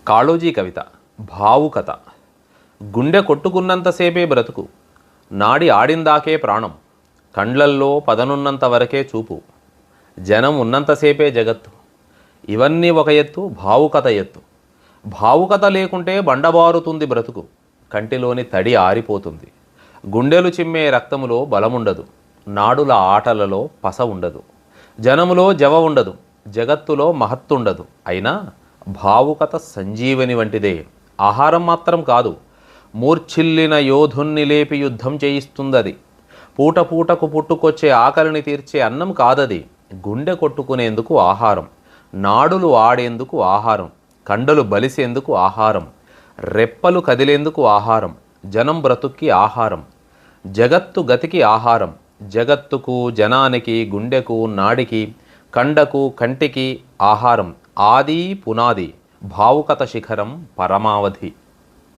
కాళోజీ కవిత భావుకత. గుండె కొట్టుకున్నంతసేపే బ్రతుకు, నాడి ఆడిందాకే ప్రాణం, కండ్లల్లో పదనున్నంత వరకే చూపు, జనం ఉన్నంతసేపే జగత్తు. ఇవన్నీ ఒక ఎత్తు, భావుకత ఎత్తు. భావుకత లేకుంటే బండబారుతుంది బ్రతుకు, కంటిలోని తడి ఆరిపోతుంది, గుండెలు చిమ్మే రక్తములో బలముండదు, నాడుల ఆటలలో పస ఉండదు, జనములో జవ ఉండదు, జగత్తులో మహత్తుండదు. అయినా భావుకత సంజీవని వంటిదే. ఆహారం మాత్రం కాదు, మూర్ఛిల్లిన యోధుణ్ణి లేపి యుద్ధం చేయిస్తుందది. పూట పూటకు పుట్టుకొచ్చే ఆకలిని తీర్చే అన్నం కాదది. గుండె కొట్టుకునేందుకు ఆహారం, నాడులు ఆడేందుకు ఆహారం, కండలు బలిసేందుకు ఆహారం, రెప్పలు కదిలేందుకు ఆహారం, జనం బ్రతుక్కి ఆహారం, జగత్తు గతికి ఆహారం. జగత్తుకు, జనానికి, గుండెకు, నాడికి, కండకు, కంటికి ఆహారం ఆది పునాది. భావుకత శిఖరం పరమావధి.